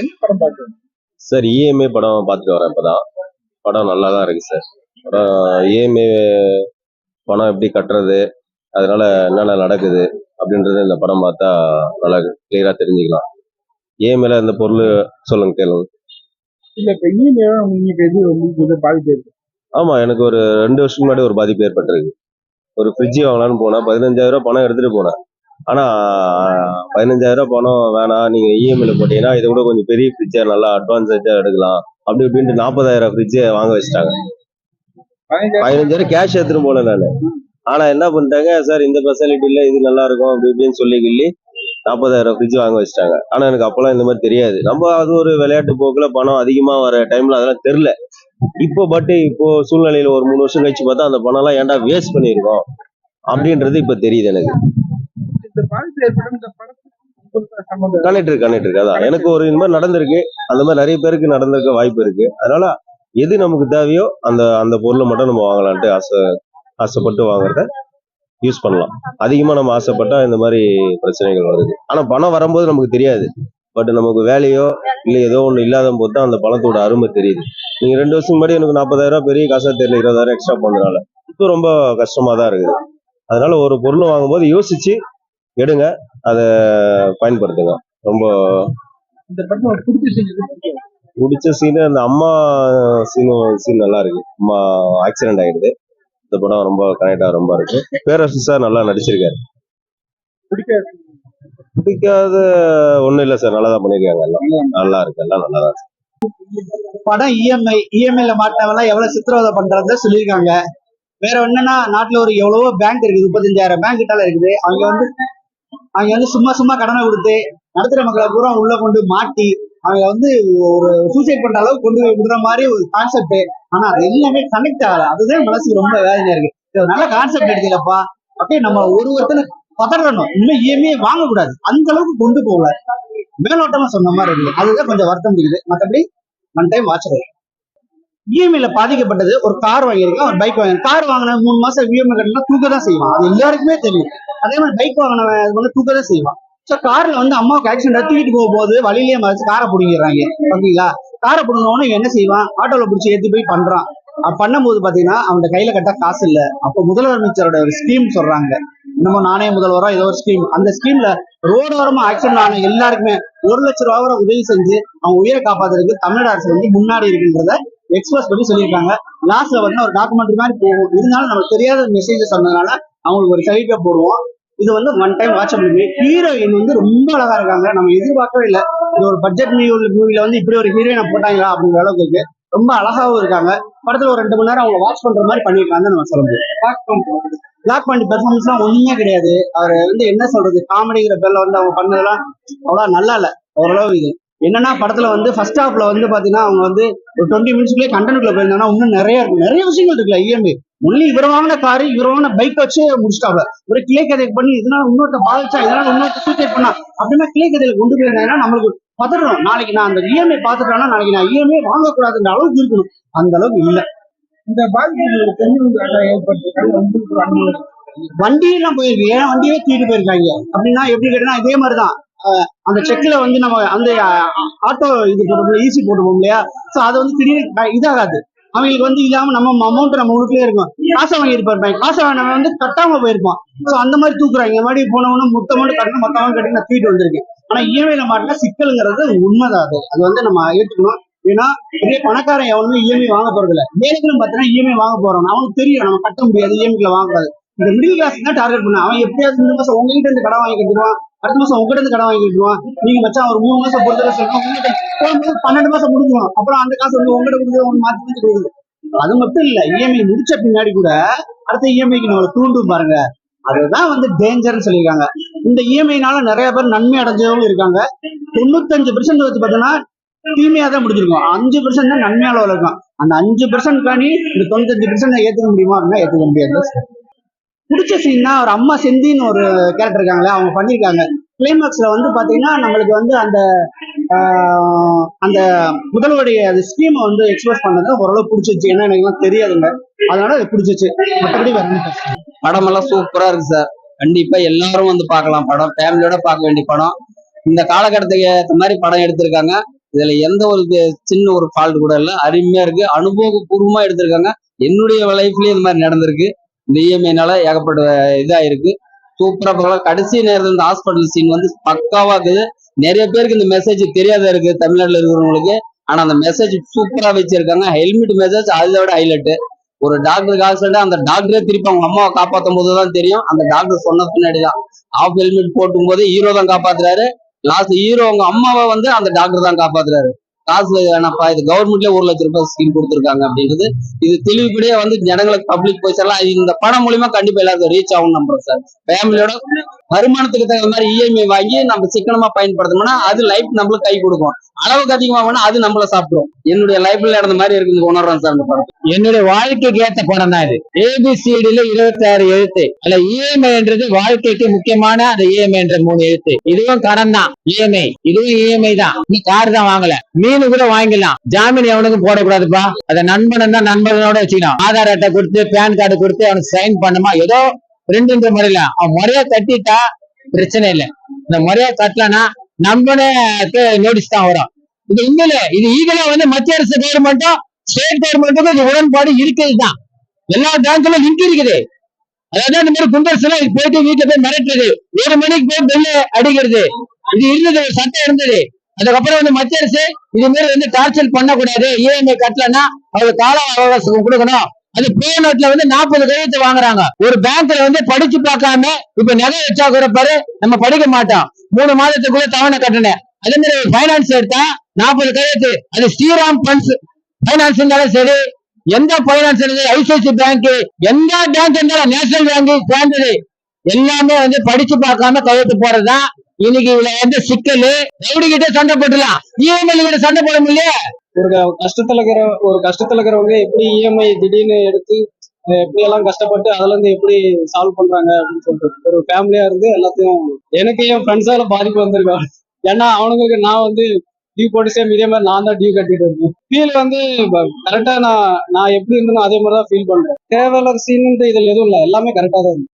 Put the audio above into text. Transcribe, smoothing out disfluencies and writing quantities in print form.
என்ன படம் பார்க்குறீங்க? சார் இஎம்ஐ படம் பார்த்துட்டு வரேன் இப்பதான். படம் நல்லா தான் இருக்கு சார். படம் இஎம்ஐ பணம் எப்படி கட்டுறது, அதனால என்னென்ன நடக்குது அப்படின்றது இந்த படம் பார்த்தா நல்லா கிளியரா தெரிஞ்சுக்கலாம். இஎம்ஐல இந்த பொருள் சொல்லுங்க கேளுங்க. இல்ல இப்ப இஎம்ஐ உங்களுக்கு எது உங்களுக்கு பாதிப்பு இருக்கு? ஆமா, எனக்கு ஒரு 2 வருஷத்துக்கு முன்னாடி ஒரு பாதிப்பு ஏற்பட்டிருக்கு. ஒரு ஃப்ரிட்ஜ் வாங்கலாம்னு போனா 15,000 பணம் எடுத்துட்டு போனேன். ஆனா 15,000 பணம் வேணாம், நீங்க இஎம்ஐல போட்டீங்கன்னா இதை விட கொஞ்சம் பெரிய ஃப்ரிட்ஜா நல்லா அட்வான்ஸ் எடுக்கலாம் அப்படி இப்படின்ட்டு 40,000 ஃப்ரிட்ஜை வாங்க வச்சுட்டாங்க. 15,000 கேஷ் எடுத்துட்டு போனேன் நான். ஆனா என்ன பண்ணிட்டாங்க, சார் இந்த ஃபெசிலிட்டி இல்ல, இது நல்லா இருக்கும் அப்படி இப்படின்னு சொல்லி 40,000 ஃப்ரிட்ஜ் வாங்க வச்சுட்டாங்க. ஆனா எனக்கு அப்பெல்லாம் இந்த மாதிரி தெரியாது. நம்ம அது ஒரு விளையாட்டு போக்குல பணம் அதிகமா வர டைம்ல அதெல்லாம் தெரியல. இப்போ சூழ்நிலையில ஒரு 3 வருஷம் கழிச்சு பார்த்தா அந்த பணம் எல்லாம் ஏன்டா வேஸ்ட் பண்ணிருக்கோம் அப்படின்றது இப்ப தெரியுது எனக்கு. இந்த பாதிப்பு ஏற்படும் இந்த படத்துக்கு கனெக்ட் இருக்கு. அதான் எனக்கு ஒரு இந்த மாதிரி நடந்திருக்கு, அந்த மாதிரி நிறைய பேருக்கு நடந்திருக்க வாய்ப்பு இருக்கு. அதனால எது நமக்கு தேவையோ அந்த அந்த பொருளை மட்டும் நம்ம வாங்கலான்ட்டு ஆசைப்பட்டு வாங்குறத யூஸ் பண்ணலாம். அதிகமா நம்ம ஆசைப்பட்டா இந்த மாதிரி பிரச்சனைகள் வருது. ஆனா பணம் வரும்போது நமக்கு தெரியாது. பட் நமக்கு வேலையோ இல்லை ஏதோ ஒண்ணு இல்லாத போது தான் அந்த பணத்தோட அருமை தெரியுது. நீங்க 2 வருஷம் முன்னாடி எனக்கு 40,000 பெரிய காசா தெரியல, 20,000 எக்ஸ்ட்ரா பண்ணதுனால இப்போ ரொம்ப கஷ்டமா தான் இருக்குது. அதனால ஒரு பொருள் வாங்கும்போது யோசிச்சு எடுங்க, அதை பயன்படுத்துங்க. ரொம்ப இந்த படத்துல பிடிச்ச சீனு அந்த அம்மா சீன் நல்லா இருக்கு. அம்மா ஆக்சிடென்ட் ஆயிடுது. இந்த படம் ரொம்ப கனெக்டா ரொம்ப இருக்கு. பேரரசு சார் நல்லா நடிச்சிருக்காரு. பிடிக்காத ஒண்ணும் இல்ல சார், நல்லா தான் பண்ணிருக்காங்க. எல்லாம் நல்லா இருக்கு, எல்லாம் நல்லா தான். படம் இஎம்ஐல மாட்டினவெல்லாம் எவ்வளவு சித்திரவதை பண்றத சொல்லியிருக்காங்க. வேற என்னன்னா, நாட்டுல ஒரு எவ்வளவோ பேங்க் இருக்குது, 35,000 பேங்க் கிட்டால இருக்குது. அவங்க வந்து சும்மா கடனை கொடுத்து நடுத்தர மக்களை பூரா உள்ள கொண்டு மாட்டி அவங்க வந்து ஒரு சூசைட் பண்ற அளவுக்கு கொண்டு போய் விடுற மாதிரி ஒரு கான்செப்ட். ஆனா அது எல்லாமே கனெக்ட் ஆகல. அதுதான் மனசுக்கு ரொம்ப வேதனையா இருக்கு. இது நல்ல கான்செப்ட் எடுக்கலப்பா, அப்படியே நம்ம ஒருத்தனை பதறணும், இனிமே இஎம்ஐ வாங்கக்கூடாது அந்த அளவுக்கு கொண்டு போகல, மேலோட்டமா சொன்ன மாதிரி இருக்கு. அதுதான் கொஞ்சம் வருத்தம் இருக்குது. மற்றபடி ஒன் டைம் வாட்ச் பண்ணுங்க. இஎம்ஐல பாதிக்கப்பட்டது ஒரு கார் வாங்கியிருக்கேன், ஒரு பைக் வாங்கிருக்கேன். கார் வாங்கின 3 மாசம் இஎம்ஐ கட்டினா தூக்க தான் செய்வான், அது எல்லாருக்குமே தெரியும். அதே மாதிரி பைக் வாங்கினவன் தூக்க தான் செய்வான். ஸோ கார்ல வந்து அம்மாவுக்கு ஆக்சிடென்ட் தூக்கிட்டு போகும்போது வழியிலேயே மறைச்சு காரை பிடிங்கிறாங்க. ஓகேங்களா, காரை பிடிங்கவனு என்ன செய்வான், ஆட்டோல பிடிச்சி ஏற்றி போய் பண்றான். பண்ணும்போது பாத்தீங்கன்னா அவன் கையில கட்ட காசு இல்லை. அப்போ முதலமைச்சரோட ஒரு ஸ்கீம் சொல்றாங்க, இன்னமும் நானே முதல்வரா ஏதோ ஒரு ஸ்கீம். அந்த ஸ்கீம்ல ரோடோரமா ஆக்சிடென்ட் ஆன எல்லாருக்குமே 1 லட்சம் ரூபா வரை உதவி செஞ்சு அவங்க உயிரை காப்பாத்துறதுக்கு தமிழ்நாடு அரசு வந்து முன்னாடி இருக்குன்றத எக்ஸ்பிரஸ் பண்ணி சொல்லியிருக்காங்க. லாஸ்ட்ல வந்து ஒரு டாக்குமெண்ட்ரி மாதிரி போகும். இருந்தாலும் நமக்கு தெரியாத மெசேஜ் சொன்னதுனால அவங்களுக்கு ஒரு சைட்டை போடுவோம். இது வந்து ஒன் டைம் வாட்ச் பண்ணுங்க. ஹீரோயின் வந்து ரொம்ப அழகா இருக்காங்க, நம்ம எதிர்பார்க்கவே இல்லை. இது ஒரு பட்ஜெட் மூவில வந்து இப்படி ஒரு ஹீரோயினை போட்டாங்களா அப்படிங்கிற அளவுக்கு இருக்கு. ரொம்ப அழகாவும் இருக்காங்க. படத்துல ஒரு 2 மணி நேரம் அவங்க வாட்ச் பண்ற மாதிரி பண்ணியிருக்காங்க நம்ம சொல்ல முடியும். பிளாக் பாண்டி பெர்ஃபார்மன்ஸ் எல்லாம் ஒண்ணுமே கிடையாது. அவர் வந்து என்ன சொல்றது, காமெடிங்கிற பேர்ல வந்து அவங்க பண்ணதெல்லாம் அவ்வளவு நல்லா இல்ல. ஓரளவு இது என்னன்னா, படத்துல வந்து ஃபர்ஸ்ட் ஹாப்ல வந்து பாத்தீங்கன்னா அவங்க வந்து ஒரு 20 மினிட்ஸ்க்குள்ளே கண்டென்ட்ல போயிருந்தாங்கன்னா இன்னும் நிறைய விஷயங்கள் இருக்குல்ல. இஎம்ஐ ஒன்லி இவர் வாங்கின காரு, இவர் வாங்கின பைக் வச்சு முடிச்சிட்டாப்ல. ஒரு கிளை கதைக்கு பண்ணி இதனால இன்னொருத்த பாதிச்சா, இதனால இன்னொருத்த சூசைட் பண்ணா அப்படின்னா கிளை கதையில கொண்டு போயிருந்தாங்கன்னா நம்மளுக்கு பதறோம். நாளைக்கு நான் அந்த இஎம்ஐ பாத்துட்டேன்னா நாளைக்கு நான் இஎம்ஐ வாங்கக்கூடாதுன்ற அளவுக்கு இருக்கணும். அந்த அளவுக்கு இல்லை. இந்த பாதிப்பு ஏற்பட்டு வண்டியெல்லாம் போயிருக்கு, ஏன் வண்டியே தூக்கிட்டு போயிருக்காங்க அப்படின்னா எப்படி கேட்டா இதே மாதிரிதான். அந்த செக்ல வந்து நம்ம அந்த ஆட்டோ இது போட்டோம், ஈஸி போட்டுப்போம் இல்லையா. சோ அது வந்து திடீர்னு இதாகாது. அவங்களுக்கு வந்து இல்லாம நம்ம அமௌண்ட் நம்ம உங்களுக்குள்ளே இருக்கும். காசை வாங்கியிருப்பாரு, காசை நம்ம வந்து கட்டாம போயிருப்போம். சோ அந்த மாதிரி தூக்குறாங்க. இந்த மாதிரி போனவனும் மொத்த அமௌண்ட் கட்டணும், மொத்த அமௌண்ட் கட்டி நான் தூக்கிட்டு வந்திருக்கேன். ஆனா இஎம்ஐல மாட்டினா சிக்கலுங்கிறது உண்மைதான். அது வந்து நம்ம ஏற்றுக்கணும். ஏன்னா பெரிய பணக்காரன் எவனுமே இஎம்ஐ வாங்க போறது இல்லை. ஏழைகளும் பார்த்தீங்கன்னா இஎம்ஐ வாங்க போறோம், அவனுக்கு தெரியும் நம்ம கட்ட முடியாது, இஎம்ஐல வாங்கக்கூடாது. இந்த மிடில் கிளாஸ் தான் டார்கெட் பண்ண. அவன் எப்படியாவது இந்த மாசம் உங்ககிட்ட இருந்து கடன் வாங்கி கட்டுவான், அடுத்த மாசம் உங்ககிட்ட இருந்து கடன் வாங்கி கட்டுவான். நீங்க மச்சான் ஒரு 3 மாசம் பொறுத்தவரை சொல்லணும், உங்ககிட்ட 12 மாசம் முடிஞ்சிடும். அப்புறம் அந்த காசு வந்து உங்ககிட்ட கொடுத்து மாத்தி கொடுக்குது. அது மட்டும் இல்ல, இஎம்ஐ முடிச்ச பின்னாடி கூட அடுத்த இஎம்ஐக்கு நம்மளை தூண்டும் பாருங்க, அதுதான் வந்து டேஞ்சர்னு சொல்லியிருக்காங்க. இந்த இஎம்ஐனால நிறைய பேர் நன்மை அடைஞ்சவங்க இருக்காங்க. 95% வச்சு பார்த்தீங்கன்னா தீமையா தான் முடிஞ்சிருக்கும், 5% தான் நன்மையால இருக்கும். அந்த 5% காணி இந்த 95% ஏத்துக்க முடியுமா அப்படின்னா ஏத்துக்க முடியாது. பிடிச்ச சீன்னா ஒரு அம்மா செந்தின்னு ஒரு கேரக்டர் இருக்காங்களே, அவங்க பண்ணியிருக்காங்க. கிளைமேக்ஸ்ல வந்து பாத்தீங்கன்னா நம்மளுக்கு வந்து அந்த அந்த முதல்வருடைய அந்த ஸ்கீமை வந்து எக்ஸ்பிரஸ் பண்ணது ஓரளவு பிடிச்சிச்சு. ஏன்னா எனக்கு தெரியாதுங்க, அதனால அது பிடிச்சிச்சு. மற்றபடி வேற படம் எல்லாம் சூப்பரா இருக்கு சார். கண்டிப்பா எல்லாரும் வந்து பார்க்கலாம் படம், ஃபேமிலியோட பார்க்க வேண்டிய படம். இந்த காலகட்டத்துக்கு ஏற்ற மாதிரி படம் எடுத்திருக்காங்க. இதுல எந்த ஒரு சின்ன ஒரு ஃபால்ட் கூட இல்ல, அருமையா இருக்கு, அனுபவபூர்வமா எடுத்திருக்காங்க. என்னுடைய லைஃப்லயே இந்த மாதிரி நடந்திருக்கு. இந்த இஎம்ஐனால ஏகப்பட்ட இதா இருக்கு. சூப்பரா பார்க்கலாம். கடைசி நேரத்துல இந்த ஹாஸ்பிட்டல் சீன் வந்து பக்காவா இருக்குது. நிறைய பேருக்கு இந்த மெசேஜ் தெரியாத இருக்கு தமிழ்நாட்டுல இருக்கிறவங்களுக்கு. ஆனா அந்த மெசேஜ் சூப்பரா வச்சிருக்காங்க. ஹெல்மெட் மெசேஜ் அதை விட ஹைலைட். ஒரு டாக்டருக்கு ஆக்சிடென்ட், அந்த டாக்டரே திருப்பி அவங்க அம்மாவை காப்பாற்றும் போதுதான் தெரியும் அந்த டாக்டர் சொன்ன பின்னாடிதான். ஆஃப் ஹெல்மெட் போட்டும் போது ஹீரோ தான் காப்பாத்துறாரு. லாஸ்ட் ஹீரோ அவங்க அம்மாவை வந்து அந்த டாக்டர் தான் காப்பாத்துறாரு. காசு வேணாப்பா, இது கவர்மெண்ட்ல 1,00,000 ரூபாய் ஸ்கீம் கொடுத்துருக்காங்க அப்படின்றது இது தெளிவுபடியே வந்து ஜனங்களுக்கு பப்ளிக் போய் சொல்லலாம். இந்த படம் மூலியமா கண்டிப்பா எல்லாருக்கும் ரீச் ஆகும் நம்புறோம் சார். ஃபேமிலியோட வருமானத்துக்கு தகுந்த மாதிரி இஎம்ஐ வாங்கி நம்ம சிக்கனமா பயன்படுத்தணும்னா அது லைஃப் நம்மளுக்கு கை கொடுக்கும். அளவுக்கு அதிகமா வேணா அது நம்மள சாப்பிடும். என்னுடைய லைஃப்ல நடந்த மாதிரி இருக்கு உணர்றேன் சார் இந்த படம். என்னுடைய வாழ்க்கைக்கு ஏத்த படம் தான் இது. ஏபிசிடில 26 எழுத்து. அதுல இஎம்ஐன்றது வாழ்க்கைக்கு முக்கியமான அந்த இஎம்ஐ என்ற 3 எழுத்து. இதுவும் கடன் தான் இஎம்ஐ, இதுவும் இஎம்ஐ தான். நீ கார் தான் வாங்கல, மீன் கூட வாங்கிடலாம். ஜாமீன் எவனுக்கும் போடக்கூடாதுப்பா. அத நண்பன் தான் நண்பனோட வச்சுக்கணும். ஆதார் அட்டை கொடுத்து பேன் கார்டு கொடுத்து அவனுக்கு சைன் பண்ணுமா, ஏதோ 2 முறையில அவன் முறையா கட்டிட்டா பிரச்சனை இல்லை. இந்த முறையா கட்டலன்னா நண்பனுக்கு நோட்டீஸ் தான் வரும். இது உண்மையில இது ஈகலா வந்து மத்திய அரசு கவர்மெண்ட்டும் ஸ்டேட் கவர்மெண்ட்டுக்கும் இது உடன்பாடு இருக்குது தான். எல்லா பேங்க்ல லிங்க் இருக்குது. அதாவது இந்த மாதிரி குண்டர்ஸ் எல்லாம் போயிட்டு வீட்டுல போய் மிரட்டுறது, 1 மணிக்கு போய் பெல்லு அடிக்கிறது, இது இருந்தது, ஒரு சட்டம் இருந்தது. அதுக்கப்புறம் வந்து மத்திய அரசு இது மாதிரி வந்து டார்ச்சர் பண்ணக்கூடாது, இஎம்ஐ கட்டலன்னா அவங்களுக்கு கால அவகாசம் கொடுக்கணும். அது பே நோட்ல வந்து 40 கையெழுத்து வாங்குறாங்க. ஒரு பேங்க்ல வந்து படிச்சு பார்க்காம இப்ப நகை வச்சா கூட பாரு நம்ம படிக்க மாட்டோம், 3 மாதத்துக்குள்ள தவணை கட்டணும். அதே மாதிரி பைனான்ஸ் எடுத்தா 40 கையெழுத்து. அது ஸ்ரீராம் பண்ட்ஸ் பைனான்ஸ் இருந்தாலும் சரி, எந்த பைனான்ஸ் இருந்தாலும், ஐசிஐசி பேங்க், எந்த பேங்க் இருந்தாலும், நேஷனல் பேங்க் சேர்ந்தது எல்லாமே வந்து படிச்சு பார்க்காம கையெழுத்து போறதுதான். இன்னைக்கு இதுல வந்து சிக்கல். ரவுடி கிட்ட சண்டை போட்டுலாம், இஎம்ஐ கிட்ட சண்டை போட முடியல. ஒரு கஷ்டத்துல இருக்கிறவங்க எப்படி இஎம்ஐ திடீர்னு எடுத்து எப்படி எல்லாம் கஷ்டப்பட்டு அதுல இருந்து எப்படி சால்வ் பண்றாங்க அப்படின்னு சொல்லிட்டு ஒரு ஃபேமிலியா இருந்து எல்லாத்தையும் எனக்கு என் ஃப்ரெண்ட்ஸால பாதிப்பு வந்திருக்காங்க. ஏன்னா அவனுங்களுக்கு நான் வந்து டியூ போட்டு சேம் இதே மாதிரி நான் தான் டியூ கட்டிட்டு இருக்கேன். ஃபீல் வந்து கரெக்டா நான் எப்படி இருந்தேனோ அதே மாதிரி தான் ஃபீல் பண்றேன். தேவையில்லாத சீன் இதுல எதுவும் இல்லை, எல்லாமே கரெக்டா தான் இருக்கு.